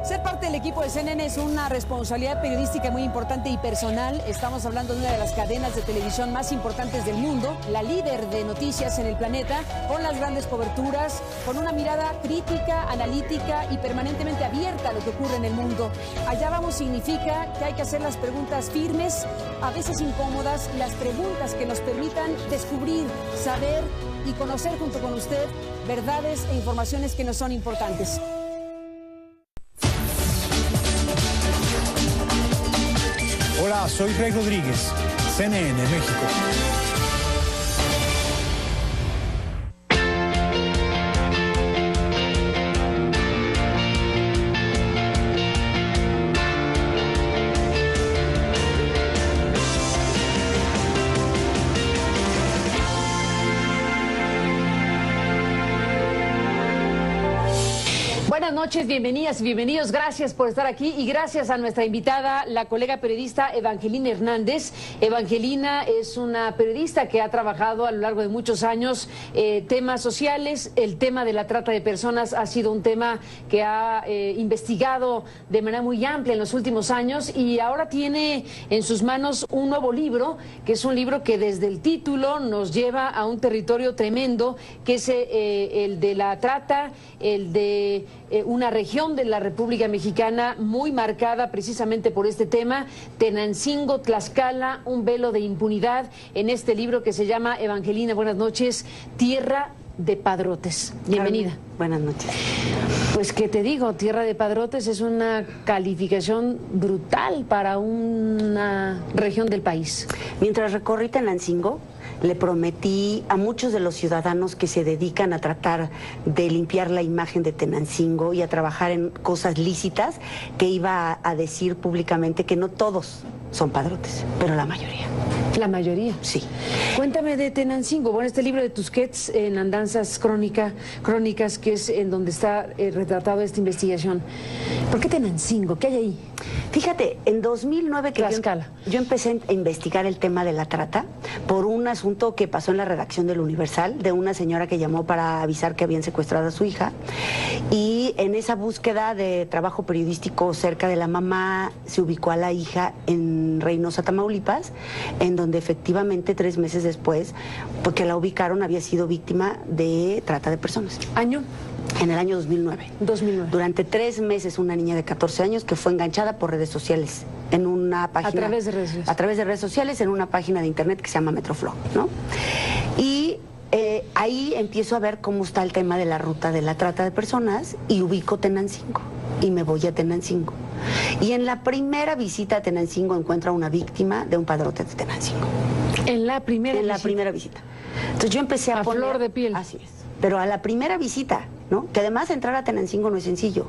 Ser parte del equipo de CNN es una responsabilidad periodística muy importante y personal. Estamos hablando de una de las cadenas de televisión más importantes del mundo, la líder de noticias en el planeta, con las grandes coberturas, con una mirada crítica, analítica y permanentemente abierta a lo que ocurre en el mundo. Allá vamos significa que hay que hacer las preguntas firmes, a veces incómodas, las preguntas que nos permitan descubrir, saber y conocer junto con usted verdades e informaciones que nos son importantes. Hola, soy Rey Rodríguez, CNN México. Buenas noches, bienvenidas y bienvenidos. Gracias por estar aquí y gracias a nuestra invitada, la colega periodista Evangelina Hernández. Evangelina es una periodista que ha trabajado a lo largo de muchos años temas sociales. El tema de la trata de personas ha sido un tema que ha investigado de manera muy amplia en los últimos años y ahora tiene en sus manos un nuevo libro, que es un libro que desde el título nos lleva a un territorio tremendo, que es el de la trata, el de una región de la República Mexicana muy marcada precisamente por este tema, Tenancingo, Tlaxcala, un velo de impunidad, en este libro que se llama, Evangelina, buenas noches, Tierra de Padrotes. Bienvenida. Carmen, buenas noches. Pues qué te digo, Tierra de Padrotes es una calificación brutal para una región del país. Mientras recorrí Tenancingo, le prometí a muchos de los ciudadanos que se dedican a tratar de limpiar la imagen de Tenancingo y a trabajar en cosas lícitas, que iba a decir públicamente que no todos son padrotes, pero la mayoría. La mayoría. Sí. Cuéntame de Tenancingo. Bueno, este libro de Tusquets en Andanzas Crónicas, que es en donde está retratado esta investigación. ¿Por qué Tenancingo? ¿Qué hay ahí? Fíjate, en 2009 que yo empecé a investigar el tema de la trata por un asunto que pasó en la redacción del Universal, de una señora que llamó para avisar que habían secuestrado a su hija, y en esa búsqueda de trabajo periodístico cerca de la mamá se ubicó a la hija en Reynosa, Tamaulipas, en donde efectivamente 3 meses después, porque la ubicaron, había sido víctima de trata de personas. ¿Año? En el año 2009. 2009. Durante 3 meses, una niña de 14 años que fue enganchada por redes sociales en una página. A través de redes sociales. A través de redes sociales en una página de internet que se llama Metroflog, ¿no? Y ahí empiezo a ver cómo está el tema de la ruta de la trata de personas y ubico Tenancingo y me voy a Tenancingo. Y en la primera visita a Tenancingo encuentro a una víctima de un padrote de Tenancingo. En la primera visita. En la primera visita. Entonces yo empecé a poner... flor de piel. Así es. Pero a la primera visita, ¿no? Que además entrar a Tenancingo no es sencillo,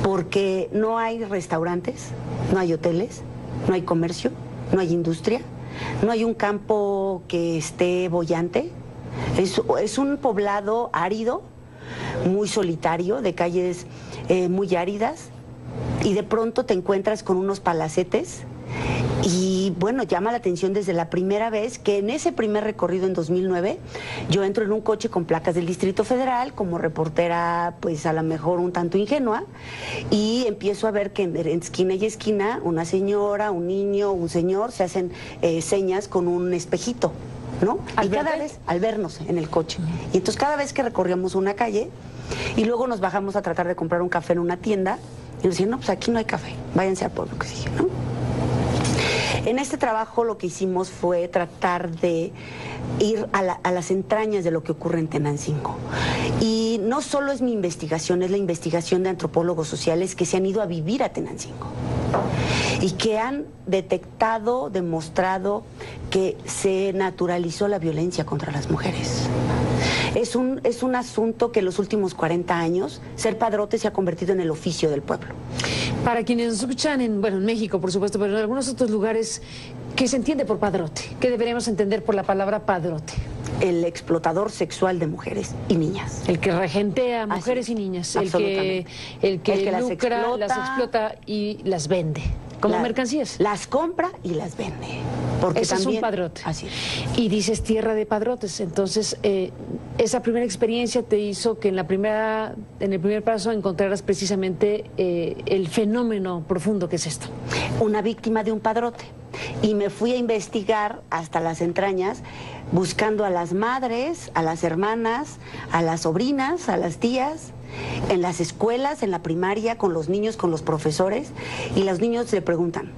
porque no hay restaurantes, no hay hoteles, no hay comercio, no hay industria, no hay un campo que esté boyante. Es un poblado árido, muy solitario, de calles muy áridas, y de pronto te encuentras con unos palacetes. Y bueno, llama la atención desde la primera vez que en ese primer recorrido en 2009 yo entro en un coche con placas del Distrito Federal como reportera, pues a lo mejor un tanto ingenua, y empiezo a ver que en esquina y esquina una señora, un niño, un señor se hacen señas con un espejito, ¿no? Y cada vez, al vernos en el coche. Y entonces cada vez que recorríamos una calle y luego nos bajamos a tratar de comprar un café en una tienda y nos decían, no, pues aquí no hay café, váyanse al pueblo que sigue, ¿no? En este trabajo lo que hicimos fue tratar de ir a las entrañas de lo que ocurre en Tenancingo. Y no solo es mi investigación, es la investigación de antropólogos sociales que se han ido a vivir a Tenancingo y que han detectado, demostrado que se naturalizó la violencia contra las mujeres. Es un asunto que en los últimos 40 años ser padrote se ha convertido en el oficio del pueblo. Para quienes nos escuchan en México, por supuesto, pero en algunos otros lugares, ¿qué se entiende por padrote? ¿Qué deberíamos entender por la palabra padrote? El explotador sexual de mujeres y niñas. El que regentea a mujeres y niñas. El que lucra, las explota y las vende. Como mercancías. Las compra y las vende. Porque ese también, es un padrote. Así es. Y dices tierra de padrotes. Entonces, esa primera experiencia te hizo que en el primer paso encontraras precisamente el fenómeno profundo que es esto. Una víctima de un padrote. Y me fui a investigar hasta las entrañas, buscando a las madres, a las hermanas, a las sobrinas, a las tías, en las escuelas, en la primaria, con los niños, con los profesores, y los niños le preguntan,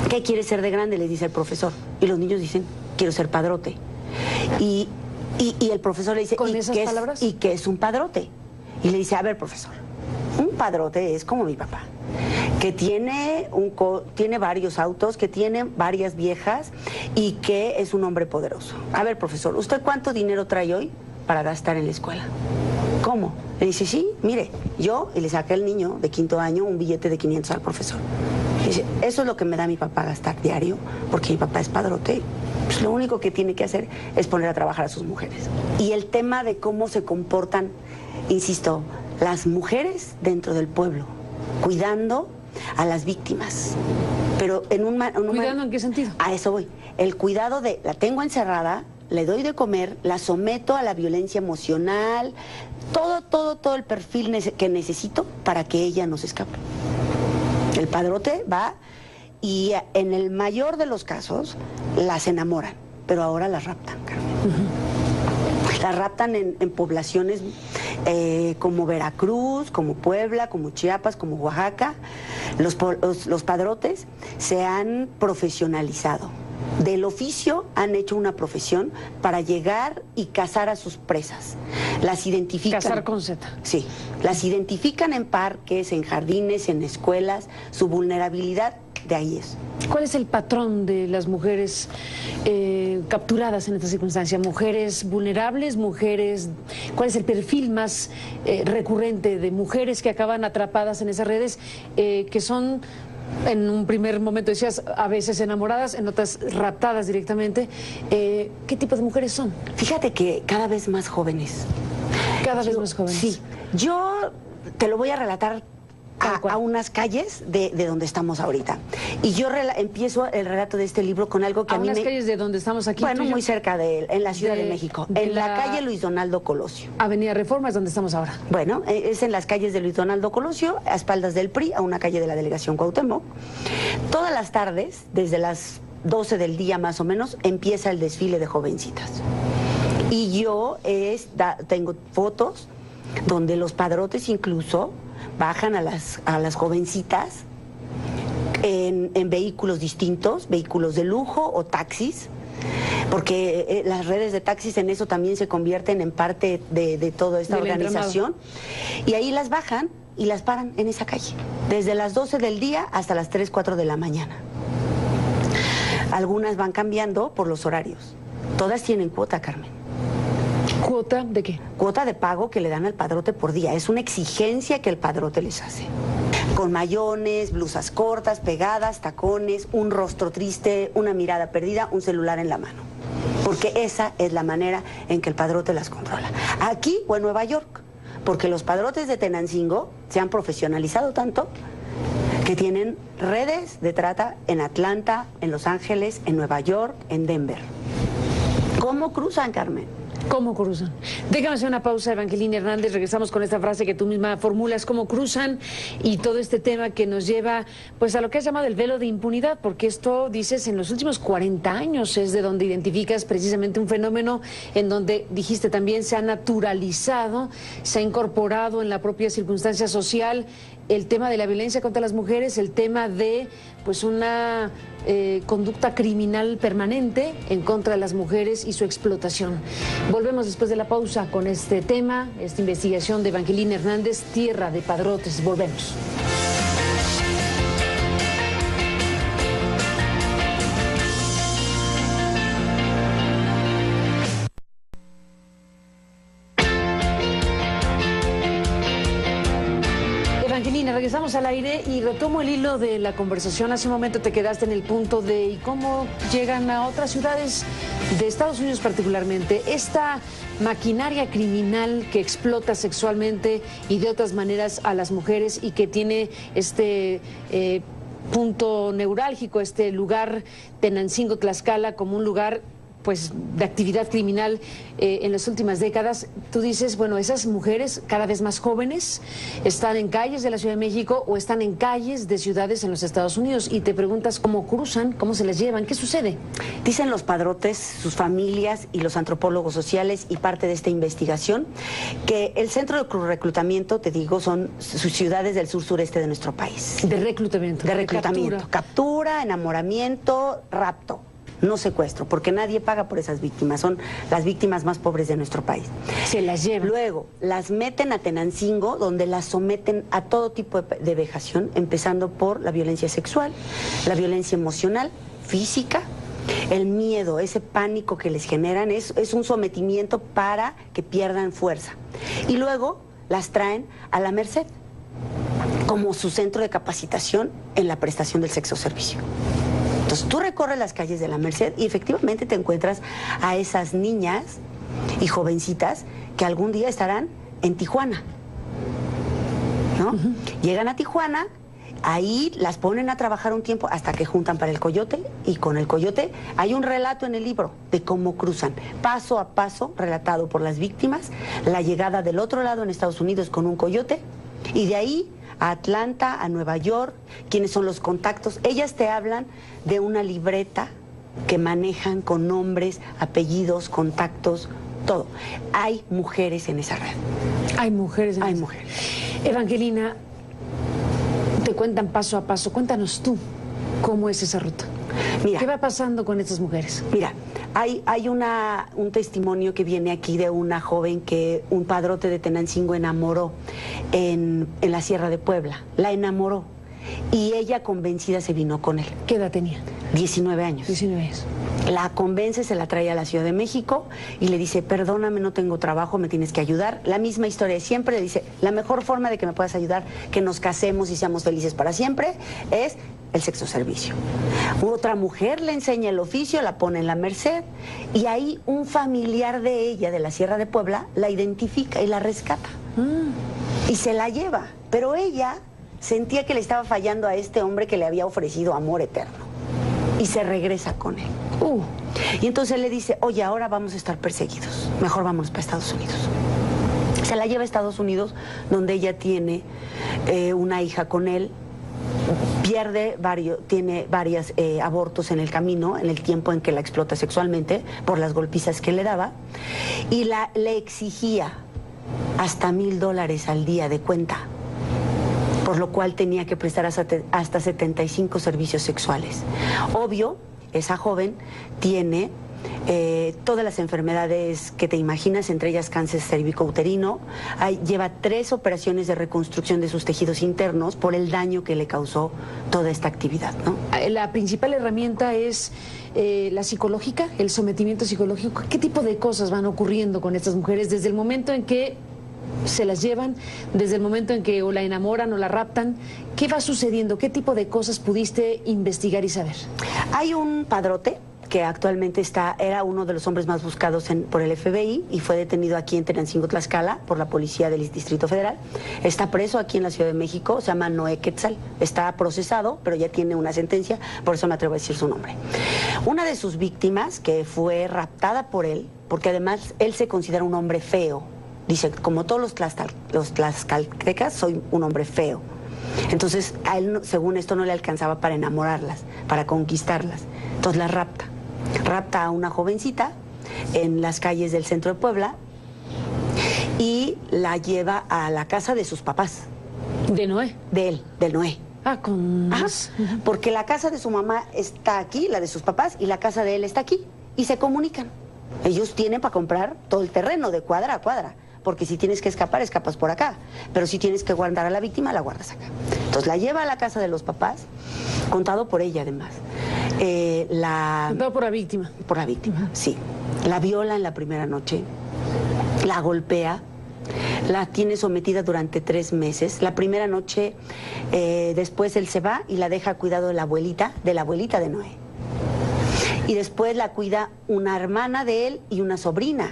¿qué quieres ser de grande?, les dice el profesor. Y los niños dicen, quiero ser padrote. Y el profesor le dice, ¿con esas palabras? ¿Y qué es un padrote? Y le dice, a ver, profesor, un padrote es como mi papá, que tiene varios autos, que tiene varias viejas y que es un hombre poderoso. A ver, profesor, ¿usted cuánto dinero trae hoy para gastar en la escuela? ¿Cómo? Le dice, sí, mire, yo, y le saqué al niño de 5º año un billete de 500 al profesor. Dice, eso es lo que me da mi papá a gastar diario, porque mi papá es padrote. Pues lo único que tiene que hacer es poner a trabajar a sus mujeres. Y el tema de cómo se comportan, insisto, las mujeres dentro del pueblo, cuidando a las víctimas. Pero ¿Cuidando en qué sentido? A eso voy. El cuidado de, la tengo encerrada, le doy de comer, la someto a la violencia emocional, todo el perfil que necesito para que ella no se escape. El padrote va y en el mayor de los casos las enamoran, pero ahora las raptan, Carmen. Las raptan en poblaciones como Veracruz, como Puebla, como Chiapas, como Oaxaca. Los padrotes se han profesionalizado. Del oficio han hecho una profesión para llegar y cazar a sus presas. Las identifican. Cazar con Z. Sí. Las identifican en parques, en jardines, en escuelas. Su vulnerabilidad, de ahí es. ¿Cuál es el patrón de las mujeres capturadas en esta circunstancia? ¿Mujeres vulnerables? ¿Mujeres? ¿Cuál es el perfil más recurrente de mujeres que acaban atrapadas en esas redes que son, en un primer momento decías, a veces enamoradas, en otras raptadas directamente? ¿Qué tipo de mujeres son? Fíjate que cada vez más jóvenes. Cada vez más jóvenes. Sí. Yo te lo voy a relatar a unas calles de donde estamos ahorita. Y yo empiezo el relato de este libro con algo que a mí unas calles de donde estamos aquí. Bueno, muy cerca de él, en la Ciudad de México, en la calle Luis Donaldo Colosio. Avenida Reforma es donde estamos ahora. Bueno, es en las calles de Luis Donaldo Colosio, a espaldas del PRI, a una calle de la Delegación Cuauhtémoc. Todas las tardes, desde las 12 del día más o menos, empieza el desfile de jovencitas. Y yo tengo fotos donde los padrotes incluso bajan a las jovencitas en vehículos distintos, vehículos de lujo o taxis, porque las redes de taxis en eso también se convierten en parte de toda esta organización. Y ahí las bajan y las paran en esa calle, desde las 12 del día hasta las 3, 4 de la mañana. Algunas van cambiando por los horarios. Todas tienen cuota, Carmen. ¿Cuota de qué? Cuota de pago que le dan al padrote por día. Es una exigencia que el padrote les hace. Con mayones, blusas cortas, pegadas, tacones, un rostro triste, una mirada perdida, un celular en la mano. Porque esa es la manera en que el padrote las controla. Aquí o en Nueva York. Porque los padrotes de Tenancingo se han profesionalizado tanto que tienen redes de trata en Atlanta, en Los Ángeles, en Nueva York, en Denver. ¿Cómo cruzan, Carmen? ¿Cómo cruzan? Déjame hacer una pausa, Evangelina Hernández. Regresamos con esta frase que tú misma formulas, cómo cruzan, y todo este tema que nos lleva pues a lo que has llamado el velo de impunidad, porque esto, dices, en los últimos 40 años es de donde identificas precisamente un fenómeno en donde, dijiste también, se ha naturalizado, se ha incorporado en la propia circunstancia social el tema de la violencia contra las mujeres, el tema de pues una conducta criminal permanente en contra de las mujeres y su explotación. Volvemos después de la pausa con este tema, esta investigación de Evangelina Hernández, Tierra de Padrotes. Volvemos. Evangelina, regresamos al aire y retomo el hilo de la conversación. Hace un momento te quedaste en el punto de ¿y cómo llegan a otras ciudades de Estados Unidos particularmente esta maquinaria criminal que explota sexualmente y de otras maneras a las mujeres y que tiene punto neurálgico, este lugar Tenancingo, Tlaxcala, como un lugar pues de actividad criminal en las últimas décadas. Tú dices, bueno, esas mujeres cada vez más jóvenes están en calles de la Ciudad de México o están en calles de ciudades en los Estados Unidos, y te preguntas cómo cruzan, cómo se les llevan, ¿qué sucede? Dicen los padrotes, sus familias y los antropólogos sociales y parte de esta investigación que el centro de reclutamiento, te digo, son sus ciudades del sur-sureste de nuestro país. De reclutamiento. De reclutamiento. Captura, enamoramiento, rapto. No secuestro, porque nadie paga por esas víctimas, son las víctimas más pobres de nuestro país. Se las llevan. Luego, las meten a Tenancingo, donde las someten a todo tipo de vejación, empezando por la violencia sexual, la violencia emocional, física, el miedo, ese pánico que les generan, es un sometimiento para que pierdan fuerza. Y luego las traen a la Merced, como su centro de capacitación en la prestación del sexo servicio. Entonces tú recorres las calles de la Merced y efectivamente te encuentras a esas niñas y jovencitas que algún día estarán en Tijuana, ¿no? Llegan a Tijuana, ahí las ponen a trabajar un tiempo hasta que juntan para el coyote, y con el coyote hay un relato en el libro de cómo cruzan, paso a paso, relatado por las víctimas, la llegada del otro lado en Estados Unidos con un coyote, y de ahí a Atlanta, a Nueva York, quiénes son los contactos. Ellas te hablan de una libreta que manejan con nombres, apellidos, contactos, todo. Hay mujeres en esa red. Hay mujeres en Hay esa. mujeres. Evangelina, te cuentan paso a paso. Cuéntanos tú cómo es esa ruta. Mira, ¿Qué va pasando con estas mujeres? Mira, hay un testimonio que viene aquí de una joven que un padrote de Tenancingo enamoró en la Sierra de Puebla. La enamoró y ella, convencida, se vino con él. ¿Qué edad tenía? 19 años. 19 años. La convence, se la trae a la Ciudad de México y le dice, perdóname, no tengo trabajo, me tienes que ayudar. La misma historia de siempre, le dice, la mejor forma de que me puedas ayudar, que nos casemos y seamos felices para siempre, es el sexo servicio. Otra mujer le enseña el oficio, la pone en la Merced, y ahí un familiar de ella, de la Sierra de Puebla, la identifica y la rescata. Y se la lleva. Pero ella sentía que le estaba fallando a este hombre que le había ofrecido amor eterno. Y se regresa con él. Y entonces le dice, oye, ahora vamos a estar perseguidos, mejor vámonos para Estados Unidos. Se la lleva a Estados Unidos, donde ella tiene una hija con él, tiene varios abortos en el camino, en el tiempo en que la explota sexualmente, por las golpizas que le daba, y le exigía hasta $1,000 al día de cuenta, por lo cual tenía que prestar hasta 75 servicios sexuales. Obvio, esa joven tiene todas las enfermedades que te imaginas, entre ellas cáncer cervicouterino. Lleva 3 operaciones de reconstrucción de sus tejidos internos por el daño que le causó toda esta actividad, ¿no? La principal herramienta es la psicológica, el sometimiento psicológico. ¿Qué tipo de cosas van ocurriendo con estas mujeres desde el momento en que se las llevan, desde el momento en que o la enamoran o la raptan? ¿Qué va sucediendo? ¿Qué tipo de cosas pudiste investigar y saber? Hay un padrote que actualmente era uno de los hombres más buscados por el FBI y fue detenido aquí en Tenancingo, Tlaxcala, por la policía del Distrito Federal. Está preso aquí en la Ciudad de México, se llama Noé Quetzal. Está procesado, pero ya tiene una sentencia, por eso me atrevo a decir su nombre. Una de sus víctimas, que fue raptada por él, porque además él se considera un hombre feo. Dice, como todos los tlaxcaltecas, soy un hombre feo. Entonces, a él, según esto, no le alcanzaba para enamorarlas, para conquistarlas. Entonces la rapta. Rapta a una jovencita en las calles del centro de Puebla y la lleva a la casa de sus papás. ¿De Noé? De él, del Noé. Con... Ajá, porque la casa de su mamá está aquí, la de sus papás, y la casa de él está aquí, y se comunican. Ellos tienen para comprar todo el terreno de cuadra a cuadra, porque si tienes que escapar, escapas por acá, pero si tienes que guardar a la víctima, la guardas acá. Entonces la lleva a la casa de los papás, contado por ella además. Contado por la víctima. Por la víctima, sí. La viola en la primera noche, la golpea, la tiene sometida durante 3 meses. La primera noche, después él se va y la deja a cuidado de la abuelita de Noé. Y después la cuida una hermana de él y una sobrina.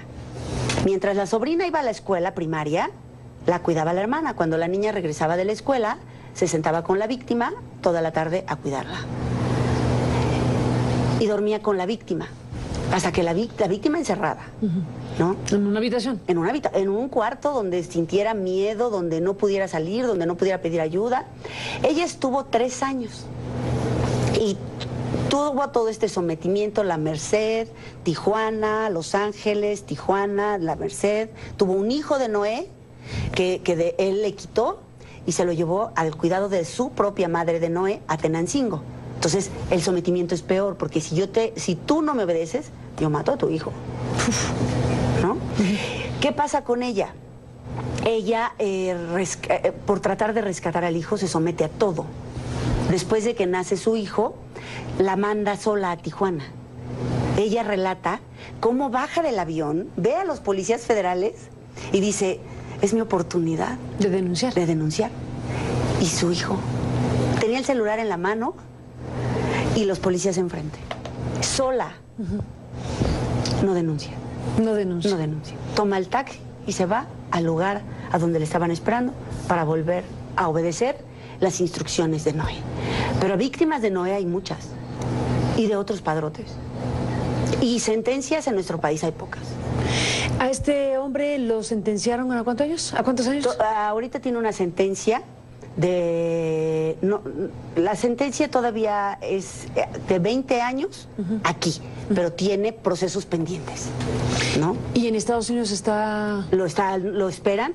Mientras la sobrina iba a la escuela primaria, la cuidaba la hermana. Cuando la niña regresaba de la escuela, se sentaba con la víctima toda la tarde a cuidarla. Y dormía con la víctima, hasta que la víctima encerrada, ¿no? ¿En una habitación? En un cuarto donde sintiera miedo, donde no pudiera salir, donde no pudiera pedir ayuda. Ella estuvo 3 años y tuvo todo este sometimiento, La Merced, Tijuana, Los Ángeles, Tijuana, La Merced. Tuvo un hijo de Noé que él le quitó y se lo llevó al cuidado de su propia madre de Noé a Tenancingo. Entonces, el sometimiento es peor, porque si tú no me obedeces, yo mato a tu hijo. ¿No? ¿Qué pasa con ella? Ella, por tratar de rescatar al hijo, se somete a todo. Después de que nace su hijo, la manda sola a Tijuana. Ella relata cómo baja del avión, ve a los policías federales y dice, es mi oportunidad de denunciar. Y su hijo tenía el celular en la mano y los policías enfrente. Sola. No denuncia. No denuncia. No denuncia. Toma el taxi y se va al lugar a donde le estaban esperando para volver a obedecer las instrucciones de Noé. Pero víctimas de Noé hay muchas. Y de otros padrotes. Y sentencias en nuestro país hay pocas. ¿A este hombre lo sentenciaron a cuántos años? ¿A cuántos años? Ahorita tiene una sentencia de... No, la sentencia todavía es de 20 años aquí, pero tiene procesos pendientes, ¿no? ¿Y en Estados Unidos está...? Lo esperan.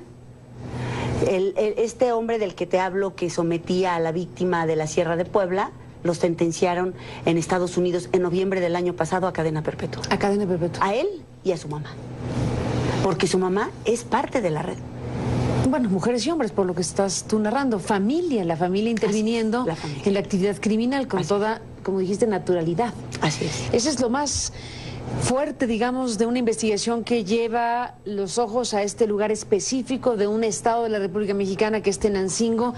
Este hombre del que te hablo, que sometía a la víctima de la Sierra de Puebla, lo sentenciaron en Estados Unidos en noviembre del año pasado a cadena perpetua. A cadena perpetua. A él y a su mamá. Porque su mamá es parte de la red. Bueno, mujeres y hombres, por lo que estás tú narrando. Familia, la familia interviniendo en la actividad criminal con toda, como dijiste, naturalidad. Así es. Eso es lo más fuerte, digamos, de una investigación que lleva los ojos a este lugar específico de un estado de la República Mexicana que es Tenancingo,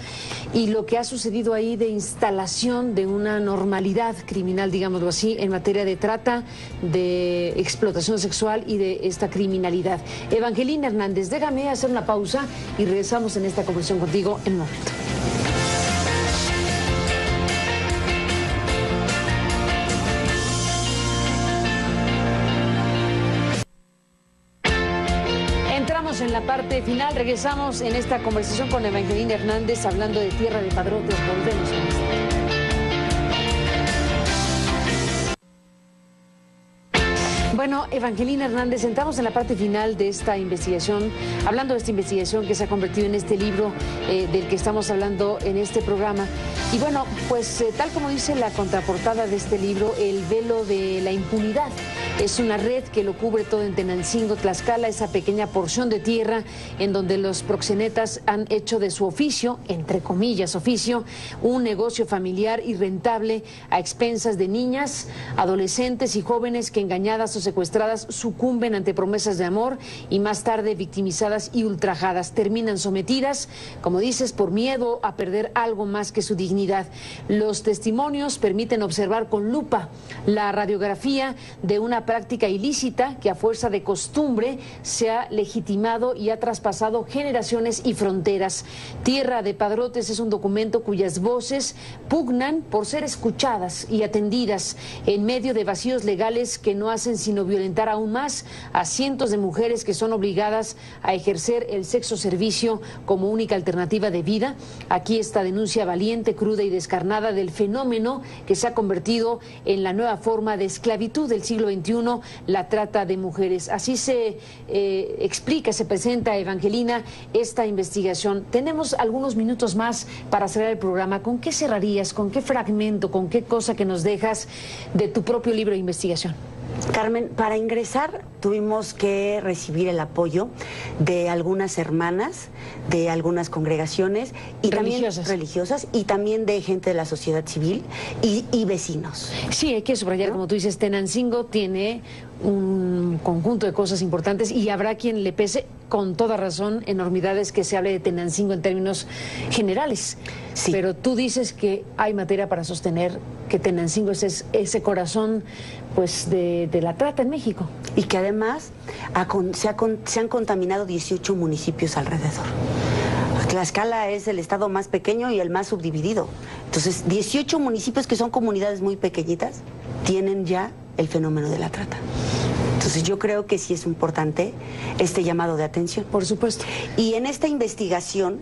y lo que ha sucedido ahí de instalación de una normalidad criminal, digámoslo así, en materia de trata, de explotación sexual y de esta criminalidad. Evangelina Hernández, déjame hacer una pausa y regresamos en esta conversación contigo en un momento. En la parte final, regresamos en esta conversación con Evangelina Hernández hablando de Tierra de Padrotes. Volvemos con esto. Bueno, Evangelina Hernández, entramos en la parte final de esta investigación, hablando de esta investigación que se ha convertido en este libro del que estamos hablando en este programa. Y bueno, pues tal como dice la contraportada de este libro, el velo de la impunidad. Es una red que lo cubre todo en Tenancingo, Tlaxcala, esa pequeña porción de tierra en donde los proxenetas han hecho de su oficio, entre comillas oficio, un negocio familiar y rentable a expensas de niñas, adolescentes y jóvenes que engañadas o secuestradas sucumben ante promesas de amor y más tarde victimizadas y ultrajadas. Terminan sometidas, como dices, por miedo a perder algo más que su dignidad. Los testimonios permiten observar con lupa la radiografía de una práctica ilícita que a fuerza de costumbre se ha legitimado y ha traspasado generaciones y fronteras. Tierra de Padrotes es un documento cuyas voces pugnan por ser escuchadas y atendidas en medio de vacíos legales que no hacen sino violentar aún más a cientos de mujeres que son obligadas a ejercer el sexo servicio como única alternativa de vida. Aquí esta denuncia valiente, cruda y descarnada del fenómeno que se ha convertido en la nueva forma de esclavitud del siglo XXI, la trata de mujeres. Así se explica, se presenta, Evangelina, esta investigación. Tenemos algunos minutos más para cerrar el programa. ¿Con qué cerrarías? ¿Con qué fragmento? ¿Con qué cosa que nos dejas de tu propio libro de investigación? Carmen, para ingresar tuvimos que recibir el apoyo de algunas hermanas, de algunas congregaciones y religiosas. También religiosas y también de gente de la sociedad civil y vecinos. Sí, hay que subrayar, ¿no? Como tú dices, Tenancingo tiene un conjunto de cosas importantes y habrá quien le pese, con toda razón, enormidades que se hable de Tenancingo en términos generales. Sí. Pero tú dices que hay materia para sostener que Tenancingo es ese corazón, pues, de la trata en México. Y que además se han contaminado 18 municipios alrededor. Tlaxcala es el estado más pequeño y el más subdividido. Entonces, 18 municipios que son comunidades muy pequeñitas tienen ya el fenómeno de la trata. Entonces, yo creo que sí es importante este llamado de atención. Por supuesto. Y en esta investigación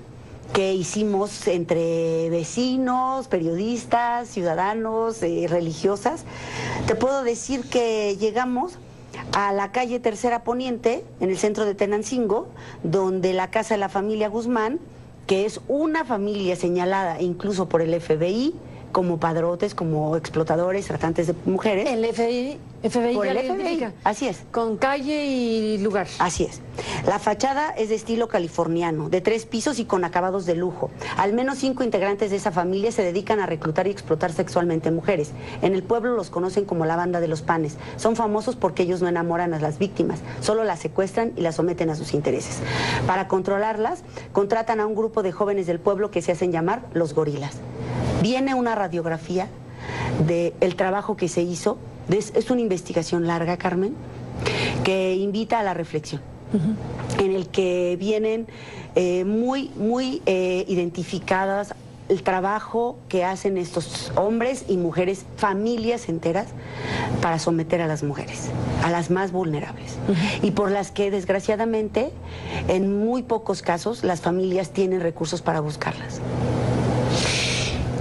que hicimos entre vecinos, periodistas, ciudadanos, religiosas, te puedo decir que llegamos a la calle Tercera Poniente, en el centro de Tenancingo, donde la casa de la familia Guzmán, que es una familia señalada incluso por el FBI como padrotes, como explotadores, tratantes de mujeres. El FBI por ya el lo FBI, identifica. así es. Con calle y lugar. Así es. La fachada es de estilo californiano, de 3 pisos y con acabados de lujo. Al menos 5 integrantes de esa familia se dedican a reclutar y explotar sexualmente mujeres. En el pueblo los conocen como la banda de los panes. Son famosos porque ellos no enamoran a las víctimas, solo las secuestran y las someten a sus intereses. Para controlarlas, contratan a un grupo de jóvenes del pueblo que se hacen llamar los gorilas. Viene una radiografía del trabajo que se hizo. Es una investigación larga, Carmen, que invita a la reflexión, en el que vienen muy identificadas el trabajo que hacen estos hombres y mujeres, familias enteras, para someter a las mujeres, a las más vulnerables, y por las que desgraciadamente en muy pocos casos las familias tienen recursos para buscarlas.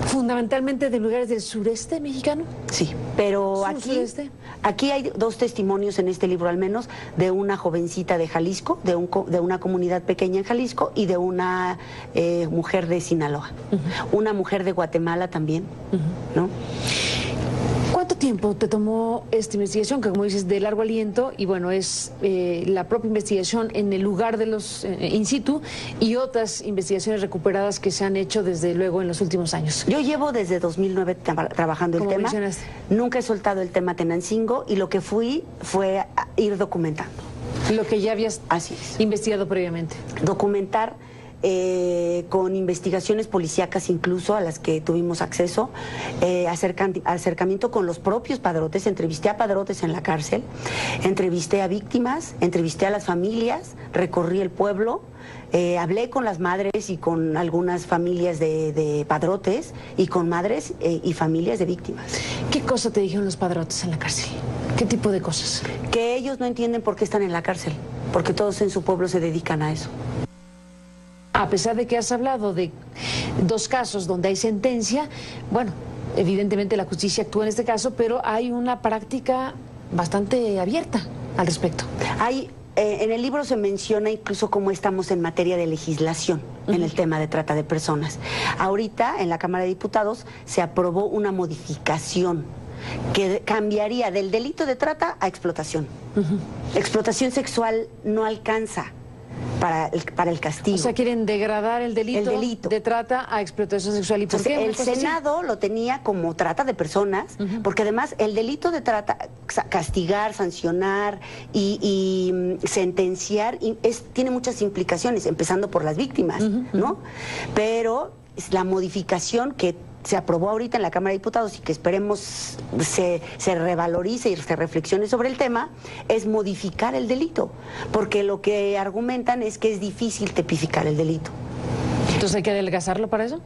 Fundamentalmente de lugares del sureste mexicano. Sí, pero Sur-sureste. aquí hay 2 testimonios en este libro al menos, de una jovencita de Jalisco, de una comunidad pequeña en Jalisco, y de una mujer de Sinaloa. Una mujer de Guatemala también, ¿no? ¿Cuánto tiempo te tomó esta investigación, que como dices, de largo aliento, y bueno, es la propia investigación en el lugar de los in situ y otras investigaciones recuperadas que se han hecho desde luego en los últimos años? Yo llevo desde 2009 trabajando el Como tema. mencionaste. Nunca he soltado el tema Tenancingo y lo que fue a ir documentando. Lo que ya habías Así es. investigado previamente. Documentar con investigaciones policíacas incluso a las que tuvimos acceso, acercamiento con los propios padrotes. Entrevisté a padrotes en la cárcel, entrevisté a víctimas, entrevisté a las familias, recorrí el pueblo, hablé con las madres y con algunas familias de padrotes y con madres y familias de víctimas. ¿Qué cosa te dijeron los padrotes en la cárcel? ¿Qué tipo de cosas? Que ellos no entienden por qué están en la cárcel, porque todos en su pueblo se dedican a eso. A pesar de que has hablado de 2 casos donde hay sentencia, bueno, evidentemente la justicia actúa en este caso, pero hay una práctica bastante abierta al respecto. En el libro se menciona incluso cómo estamos en materia de legislación en el tema de trata de personas. Ahorita en la Cámara de Diputados se aprobó una modificación que cambiaría del delito de trata a explotación. Explotación sexual no alcanza para el castigo. O sea, quieren degradar el delito de trata a explotación sexual. ¿Y por qué? El Senado lo tenía como trata de personas, porque además el delito de trata, castigar, sancionar y sentenciar, tiene muchas implicaciones, empezando por las víctimas, ¿no? Pero la modificación que se aprobó ahorita en la Cámara de Diputados y que esperemos se revalorice y se reflexione sobre el tema, es modificar el delito, porque lo que argumentan es que es difícil tipificar el delito. Entonces hay que adelgazarlo para eso.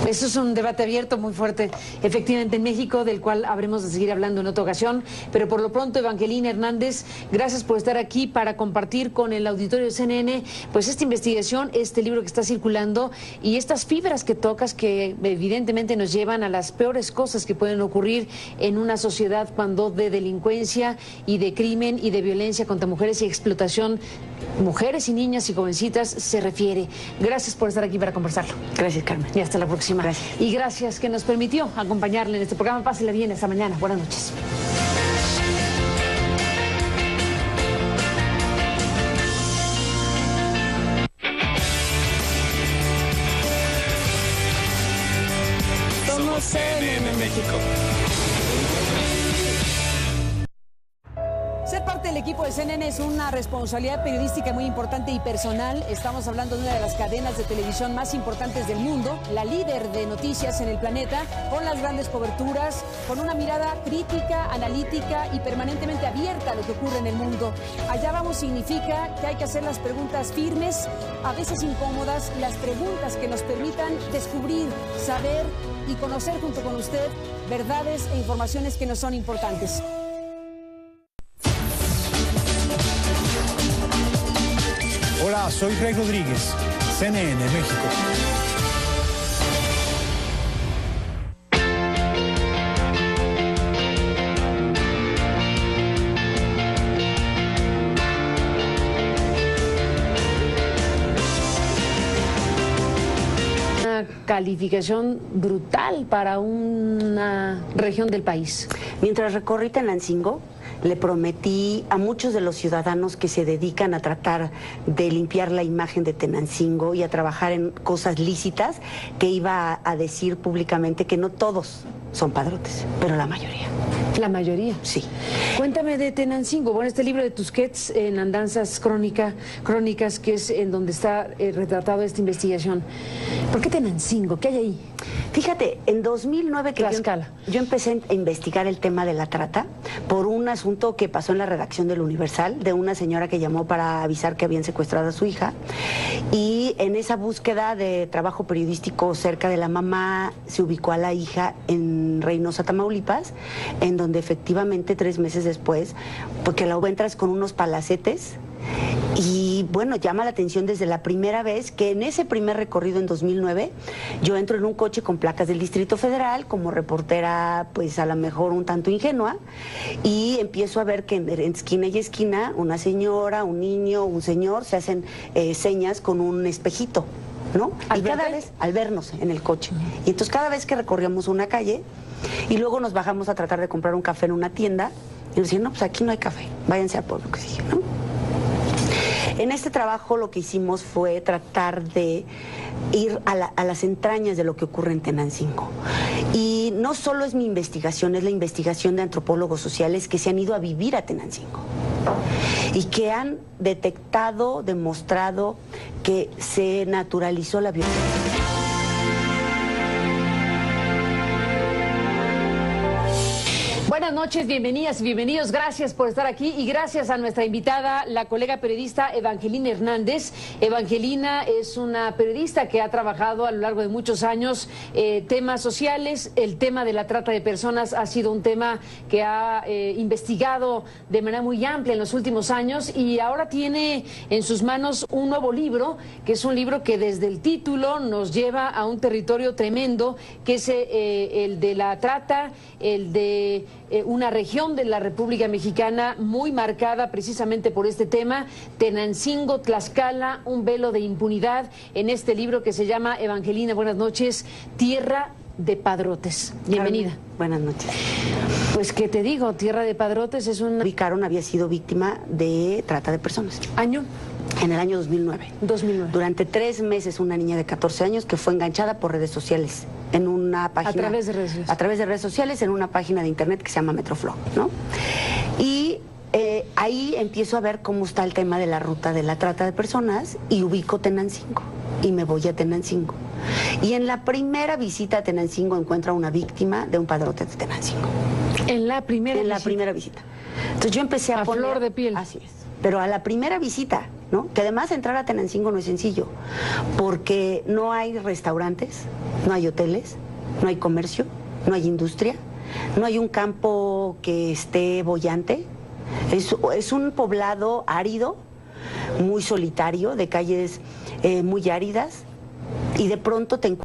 Eso es un debate abierto muy fuerte, efectivamente, en México, del cual habremos de seguir hablando en otra ocasión. Pero por lo pronto, Evangelina Hernández, gracias por estar aquí para compartir con el auditorio de CNN pues esta investigación, este libro que está circulando y estas fibras que tocas que evidentemente nos llevan a las peores cosas que pueden ocurrir en una sociedad cuando de delincuencia y de crimen y de violencia contra mujeres y explotación, mujeres y niñas y jovencitas se refiere. Gracias por estar aquí para conversarlo. Gracias, Carmen. Y hasta la próxima. Gracias. Y gracias que nos permitió acompañarle en este programa. Pásela bien esta mañana. Buenas noches. Somos CNN México. Ser parte del equipo de CNN es una responsabilidad periodística muy importante y personal. Estamos hablando de una de las cadenas de televisión más importantes del mundo, la líder de noticias en el planeta, con las grandes coberturas, con una mirada crítica, analítica y permanentemente abierta a lo que ocurre en el mundo. Allá vamos significa que hay que hacer las preguntas firmes, a veces incómodas, las preguntas que nos permitan descubrir, saber y conocer junto con usted verdades e informaciones que nos son importantes. Hola, soy Rey Rodríguez, CNN México. Una calificación brutal para una región del país. Mientras recorrí Tenancingo, le prometí a muchos de los ciudadanos que se dedican a tratar de limpiar la imagen de Tenancingo y a trabajar en cosas lícitas que iba a decir públicamente que no todos son padrotes, pero la mayoría. La mayoría. Sí. Cuéntame de Tenancingo. Bueno, este libro de Tusquets en Andanzas Crónicas, que es en donde está retratado esta investigación. ¿Por qué Tenancingo? ¿Qué hay ahí? Fíjate, en 2009 que yo empecé a investigar el tema de la trata por un asunto que pasó en la redacción del Universal, de una señora que llamó para avisar que habían secuestrado a su hija, y en esa búsqueda de trabajo periodístico cerca de la mamá se ubicó a la hija en Reynosa, Tamaulipas, en donde efectivamente 3 meses después, porque la encuentras con unos palacetes. Y bueno, llama la atención desde la primera vez que en ese primer recorrido en 2009 yo entro en un coche con placas del Distrito Federal como reportera, pues a lo mejor un tanto ingenua, y empiezo a ver que en esquina y esquina una señora, un niño, un señor se hacen señas con un espejito, ¿no? Y cada vez al vernos en el coche. Y entonces cada vez que recorríamos una calle y luego nos bajamos a tratar de comprar un café en una tienda y nos decían, no, pues aquí no hay café, váyanse al pueblo, que sigue, ¿no? En este trabajo lo que hicimos fue tratar de ir a las entrañas de lo que ocurre en Tenancingo. Y no solo es mi investigación, es la investigación de antropólogos sociales que se han ido a vivir a Tenancingo y que han detectado, demostrado que se naturalizó la violencia. Buenas noches, bienvenidas y bienvenidos. Gracias por estar aquí y gracias a nuestra invitada, la colega periodista Evangelina Hernández. Evangelina es una periodista que ha trabajado a lo largo de muchos años temas sociales. El tema de la trata de personas ha sido un tema que ha investigado de manera muy amplia en los últimos años y ahora tiene en sus manos un nuevo libro, que es un libro que desde el título nos lleva a un territorio tremendo, que es el de la trata, el de una región de la República Mexicana muy marcada precisamente por este tema, Tenancingo, Tlaxcala, un velo de impunidad, en este libro que se llama, Evangelina, buenas noches, Tierra de Padrotes. Bienvenida. Buenas noches. Pues, ¿qué te digo? Tierra de Padrotes es una... Vicaron había sido víctima de trata de personas. ¿Año? En el año 2009. 2009. Durante 3 meses una niña de 14 años que fue enganchada por redes sociales en una página... A través de redes sociales. A través de redes sociales en una página de internet que se llama Metroflog, ¿no? Y ahí empiezo a ver cómo está el tema de la ruta de la trata de personas y ubico Tenancingo y me voy a Tenancingo. Y en la primera visita a Tenancingo encuentro a una víctima de un padrote de Tenancingo. En la primera visita. En la primera visita. Entonces yo empecé a poner... flor de piel. Así es. Pero a la primera visita, ¿no? Que además entrar a Tenancingo no es sencillo, porque no hay restaurantes, no hay hoteles, no hay comercio, no hay industria, no hay un campo que esté boyante. Es un poblado árido, muy solitario, de calles muy áridas, y de pronto te encuentras